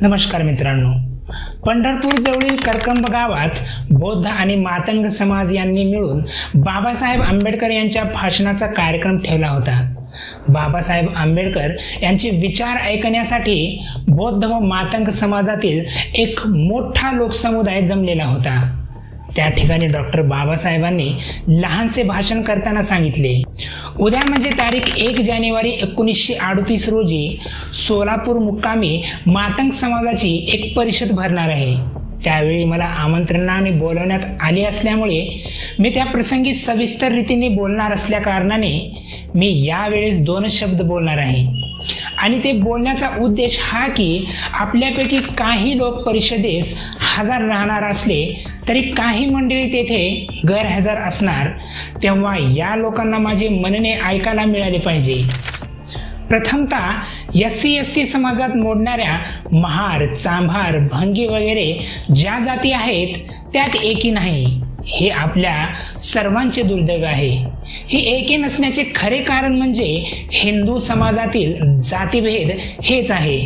नमस्कार मित्रांनो, पंढरपूर जवळील करकंब गावात बौद्ध आणि मातंग समाज यांनी मिळून बाबासाहेब आंबेडकर यांच्या भाषणाचा कार्यक्रम ठेवला होता। बाबासाहेब आंबेडकर यांचे विचार ऐकण्यासाठी बौद्ध व मातंग समाजातील एक मोठा लोकसमुदाय जमलेला होता। त्या ठिकाणी डॉक्टर बाबासाहेबांनी लहानसे भाषण करताना सांगितले, उद्या म्हणजे तारीख 1 जानेवारी 1938 रोजी सोलापूर मुक्कामी मातंग समाजाची एक परिषद भरणार आहे। त्यावेळी मला आमंत्रणाने बोलवण्यात आले असल्यामुळे मी त्या प्रसंगी सविस्तर रीतीने बोलणार असल्या कारणाने मी यावेळेस 2 शब्द बोलणार आहे आणि ते बोलण्याचा उद्देश हा की आपल्यापैकी काही लोक परिषदेस हजर राहणार असले तरी काही मंडळी तेथे गैरहजर असणार, तेव्हा या लोकांना माझे म्हणणे ऐकायला मिळाले पाहिजे। प्रथमतः SC/ST समाजात मोडणाऱ्या महार, चांभार, भंगी वगैरे ज्या जाती आहेत त्यात एकी नाही, हे आपल्या सर्वांचे दुर्दैव आहे। ही एकी नसण्याचे खरे कारण म्हणजे हिंदू समाजातील जातीभेद हेच आहे।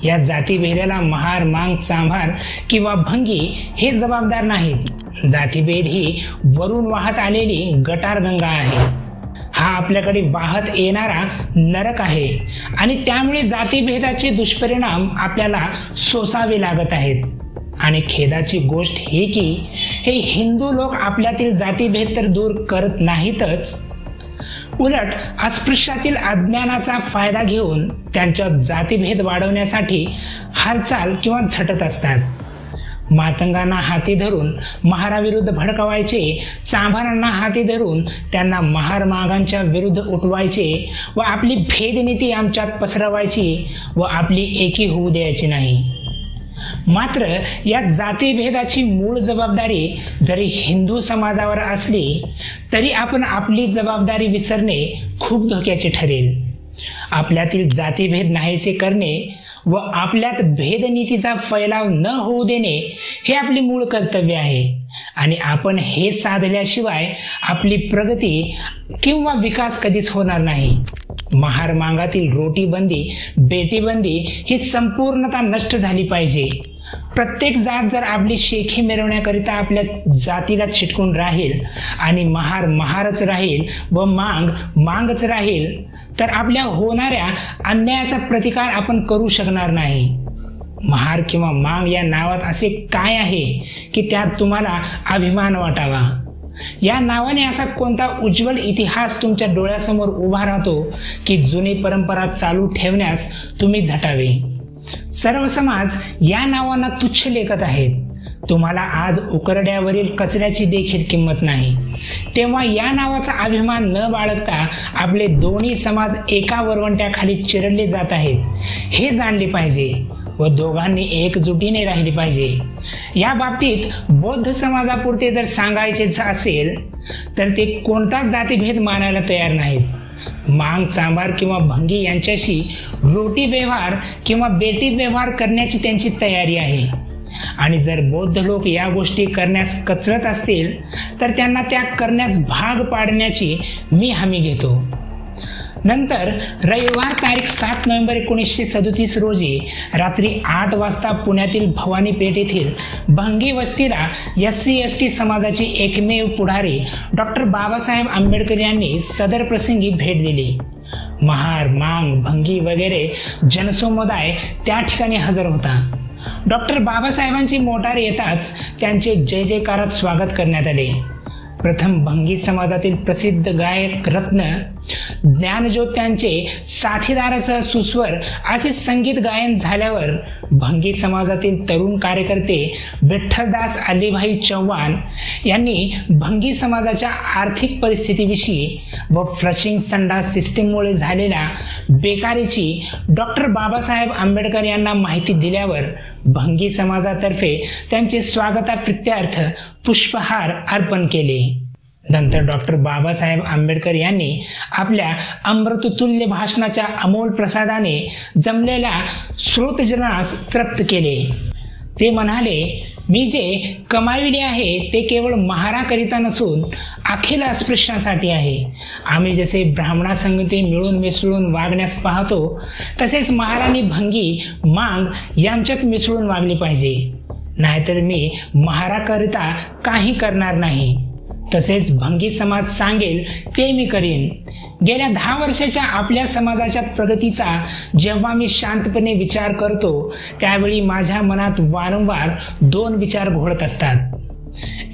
या जातीभेदाला महार, मांग, चांभार किंवा भंगी हे जबाबदार नाहीत। जातीभेद ही वरून वाहत आलेली गटारगंगा आहे। हा आपल्याकडे वाहत येणारा नरक आहे आणि त्यामुळे जातीभेदाचे दुष्परिणाम आपल्याला सोसावे लागत आहेत। आणि खेदाची गोष्ट ही की हे हिंदू लोक आपल्यातील जातीभेद तर दूर करत नाहीतच, उलट अस्पृश्यातील अज्ञानाचा फायदा घेऊन त्यांच्यात जातीभेद वाढवण्यासाठी हालचाल किंवा झटत असतात। मातंगांना हाती धरून महाराविरुद्ध भडकवायचे, चांभारांना हाती धरून त्यांना महार मागांच्या विरुद्ध उठवायचे व आपली भेदनीती आमच्यात पसरवायची व आपली एकी होऊ द्यायची नाही। मात्र या जातीभेदाची मूळ जबाबदारी जरी हिंदू समाजावर असली तरी आपण आपली जबाबदारी विसरणे खूप धोक्याचे ठरेल। आपल्यातील जातीभेद नाहीसे करणे व आपल्यात भेदनीतीचा फैलाव न होऊ देणे हे आपले मूळ कर्तव्य आहे आणि आपण हे साधल्याशिवाय आपली प्रगती किंवा विकास कधीच होणार नाही। महार मांगातील रोटी बंदी, बेटी बंदी ही संपूर्णतः नष्ट झाली पाहिजे। प्रत्येक जात जर आपली शेखी मिरवण्याकरिता आपल्या जातीला चिटकून राहील आणि महार महारच राहील व मांग मांगच राहील तर आपल्या होणाऱ्या अन्यायाचा प्रतिकार आपण करू शकणार नाही। महार किंवा मांग या नावात असे काय आहे की त्यात तुम्हाला अभिमान वाटावा? या नावाने असा कोणता उज्ज्वल इतिहास तुमच्या डोळ्यासमोर उभा राहतो की जुनी परंपरा चालू ठेवण्यास तुम्ही झटावे? सर्व समाज या नावांना तुच्छ लेखत आहेत। तुम्हाला आज उकरड्यावरील कचऱ्याची देखील किंमत नाही, तेव्हा या नावाचा अभिमान न बाळगता आपले दोन्ही समाज एका वरवंट्याखाली चिरडले जात आहेत हे जाणले पाहिजे व दोघांनी एकजुटीने राहिले पाहिजे। या बाबतीत बौद्ध समाजापुरते जर सांगायचे असेल तर ते कोणताच जातीभेद मानायला तयार नाहीत। मांग, चांभार किंवा भंगी यांच्याशी रोटी व्यवहार किंवा बेटी व्यवहार करण्याची त्यांची तयारी आहे आणि जर बौद्ध लोक या गोष्टी करण्यास कचरत असतील तर त्यांना त्या करण्यास भाग पाडण्याची मी हमी घेतो। नंतर रविवार तारीख 7 नोव्हेंबर 1937 रोजी रात्री 8 वाजता पुण्यातील भवानी पेठ येथील भंगी वस्तीला SC/ST समाजाची एकमेव पुढारी डॉक्टर बाबासाहेब आंबेडकर यांनी सदर प्रसंगी भेट दिली। महार, मांग, भंगी वगैरे जनसमुदाय त्या ठिकाणी हजर होता। डॉक्टर बाबासाहेबांची मोटार येताच त्यांचे जय जयकारात स्वागत करण्यात आले। प्रथम भंगी समाजातील प्रसिद्ध गायक रत्न ज्ञानज्योत त्यांचे साथीदारासह सुस्वर असे संगीत गायन झाल्यावर भंगी समाजातील तरुण कार्यकर्ते विठ्ठलदास अलीभाई चव्हाण यांनी भंगी समाजाच्या आर्थिक परिस्थितीविषयी व फ्लशिंग संडास सिस्टीममुळे झालेल्या बेकारीची डॉक्टर बाबासाहेब आंबेडकर यांना माहिती दिल्यावर भंगी समाजातर्फे त्यांचे स्वागताप्रित्यर्थ पुष्पहार अर्पण केले। नंतर डॉक्टर बाबासाहेब आंबेडकर यांनी आपल्या अमृततुल्य भाषणाच्या अमोल प्रसादाने जमलेल्या श्रोतजनास तृप्त केले। ते म्हणाले, मी जे कमाविले आहे ते केवळ महाराकरिता नसून अखिल अस्पृश्यांसाठी आहे. आम्ही जसे ब्राह्मणासंगती मिळून मिसळून वागण्यास पाहतो तसेच महाराणी भंगी मांग यांच्यात मिसळून वागले पाहिजे. नाहीतर मी महाराकरिता काही करणार नाही. तसेच भंगी समाज सांगेल ते मी करीन. गेल्या 10 वर्षाच्या आपल्या समाजाच्या प्रगतीचा जेव्हा मी शांतपणे विचार करतो त्यावेळी माझ्या मनात वारंवार 2 विचार घोळत असतात.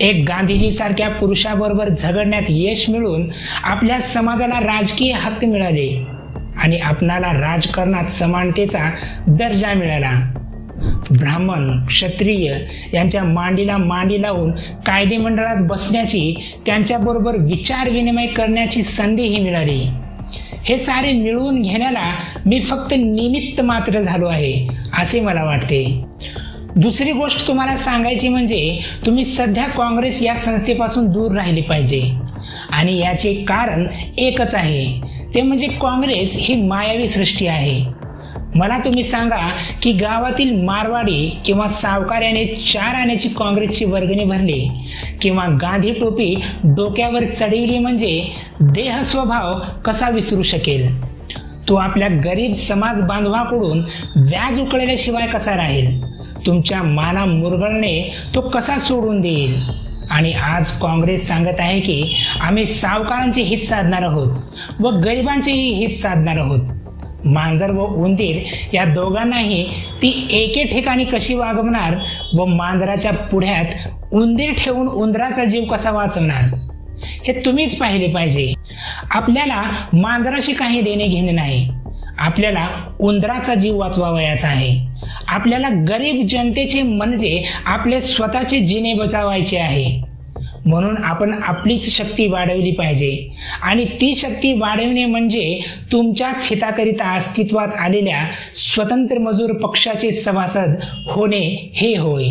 एक, गांधीजी सारख्या पुरुषाबरोबर झगडण्यात यश मिळून आपल्या समाजाला राजकीय हक्क मिळाले आणि आपणाला राजकारणात समानतेचा दर्जा मिळाला. ब्राह्मण क्षत्रिय यांच्या मांडीला मांडी लावून कायदे मंडळात बसण्याची, त्यांच्याबरोबर विचार विनिमय करण्याची संधीही मिळाली. हे सारे मिळवून घेण्याला मी फक्त निमित्त मात्र झालो आहे असे मला वाटते. दुसरी गोष्ट तुम्हाला सांगायची म्हणजे तुम्ही सध्या काँग्रेस या संस्थेपासून दूर राहिले पाहिजे आणि याचे कारण एकच आहे, ते म्हणजे काँग्रेस ही मायावी सृष्टी आहे. मला तुम्ही सांगा की गावातील मारवाडी किंवा सावकार्याने 4 आण्याची काँग्रेसची वर्गणी भरली किंवा गांधी टोपी डोक्यावर चढविली म्हणजे देह स्वभाव कसा विसरू शकेल? तो आपल्या गरीब समाज बांधवाकडून व्याज उकळल्याशिवाय कसा राहील? तुमच्या माना मुरगळणे तो कसा सोडून देईल? आणि आज काँग्रेस सांगत आहे की आम्ही सावकारांचे हित साधणार आहोत व गरिबांचेही हित साधणार आहोत. मांजर व उंदीर या दोघांनाही ती एके ठिकाणी कशी वागवणार व मांजराच्या पुढ्यात उंदीर ठेवून उंदराचा जीव कसा वाचवणार हे तुम्हीच पाहिले पाहिजे. आपल्याला मांजराशी काही देणे घेणे नाही, आपल्याला उंदराचा जीव वाचवावयाचा आहे. आपल्याला गरीब जनतेचे म्हणजे आपले स्वतःचे जिने बचावायचे आहे. म्हणून आपण आपलीच शक्ती वाढवली पाहिजे आणि ती शक्ती वाढवणे म्हणजे तुमच्याच हिताकरिता अस्तित्वात आलेल्या स्वतंत्र मजूर पक्षाचे सभासद होणे हे होय.